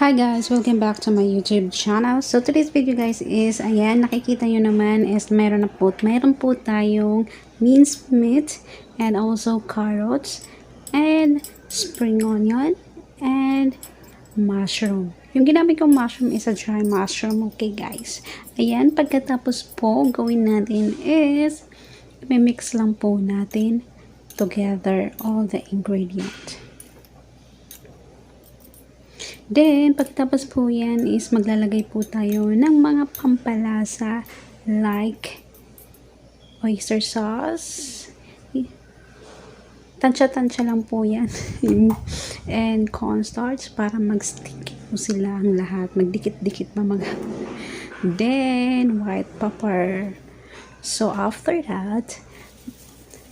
Hi guys! Welcome back to my YouTube channel. So today's video guys is, ayan, nakikita nyo naman is meron po tayong minced meat and also carrots and spring onion and mushroom. Yung ginamit kong mushroom is a dry mushroom, okay guys. Ayan, pagkatapos po gawin natin is mix lang po natin together all the ingredients. Then, pagkatapos po yan is maglalagay po tayo ng mga pampalasa like oyster sauce. Tansya-tansya lang po yan. And cornstarch para mag-stick po sila ang lahat. Magdikit-dikit pa Then, white pepper. So, after that,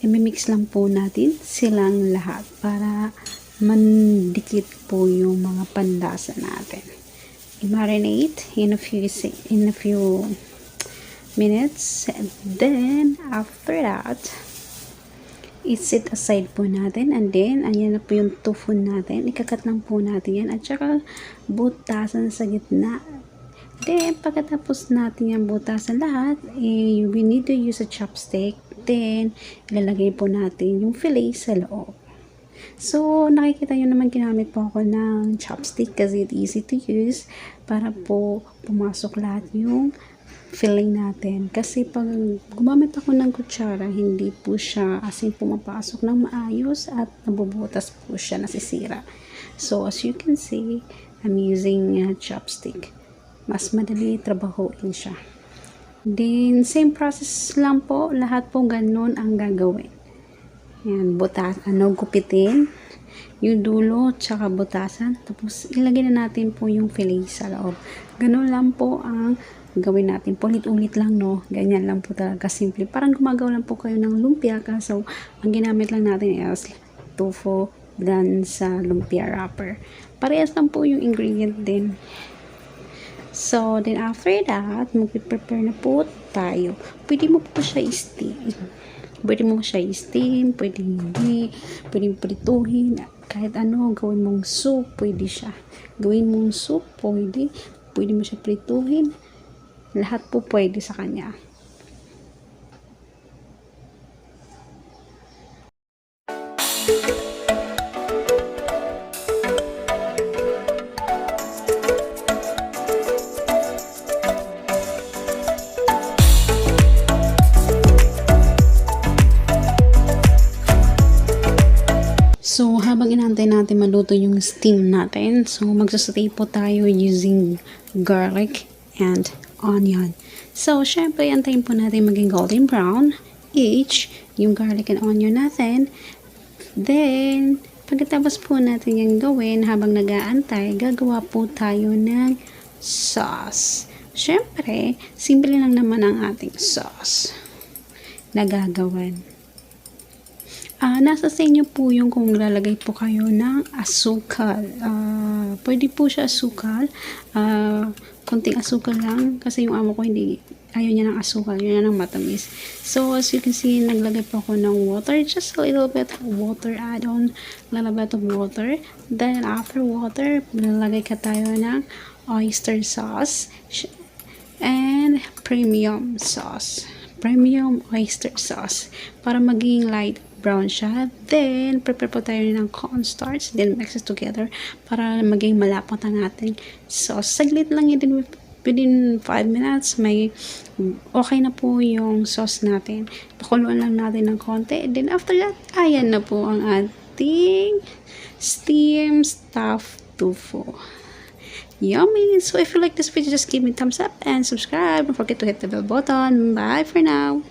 i-mix lang po natin silang lahat para mandikit po yung mga panlasa natin. I-marinate in a few minutes, and then after that i-set aside po natin, and then ayan na po yung tofu natin. Ikakat lang po natin yan at saka butasan sa gitna. Then pagkatapos natin yung butasan lahat, we need to use a chopstick. Then ilalagay po natin yung fillet sa loob. So, nakikita nyo naman ginamit po ako ng chopstick kasi it's easy to use para po pumasok lahat yung filling natin. Kasi pag gumamit ako ng kutsara, hindi po siya asin pumapasok ng maayos at nabubutas po siya, nasisira. So, as you can see, I'm using a chopstick. Mas madali trabahoin siya. Then, same process lang po. Lahat po ganun ang gagawin. Yan, gupitin yung dulo tsaka butasan, tapos ilagay na natin po yung fillet sa loob. Ganun lang po ang gawin natin, ulit-ulit lang, no, ganyan lang po talaga simple, parang gumagawa lang po kayo ng lumpia, kaso ang ginamit lang natin is tofu dan sa lumpia wrapper, parehas lang po yung ingredient din. So then after that, mag-prepare na po tayo. Pwede mo po siya i-steam, pwede hindi, pwedeng prituhin, kahit ano, gawin mong soup, pwede siya. Gawin mong soup, pwede mo siya prituhin, lahat po pwede sa kanya. So, habang inantay natin maluto yung steam natin, so magsasaute po tayo using garlic and onion. So, syempre, antayin po natin maging golden brown each yung garlic and onion natin. Then, pagkatapos po natin yung gawin, habang nag-aantay, gagawa po tayo ng sauce. Syempre, simple lang naman ang ating sauce na gagawin. Nasa sa inyo po yung kung lalagay po kayo ng asukal. Pwede po siya asukal. Konting asukal lang. Kasi yung amo ko ayaw niya ng asukal. Yun ng matamis. So, as you can see, naglagay po ako ng water. Just a little bit of water. Add on a little bit of water. Then, after water, lalagay ka tayo ng oyster sauce and premium sauce. Premium oyster sauce. Para maging light brown siya. Then, prepare po tayo ng cornstarch. Then, mix it together para maging malapot ang ating sauce. Saglit lang yun. Within 5 minutes, okay na po yung sauce natin. Pakuluan lang natin ng konti. Then, after that, ayan na po ang ating steamed stuffed tofu. Yummy! So, if you like this video, just give me a thumbs up and subscribe. Don't forget to hit the bell button. Bye for now!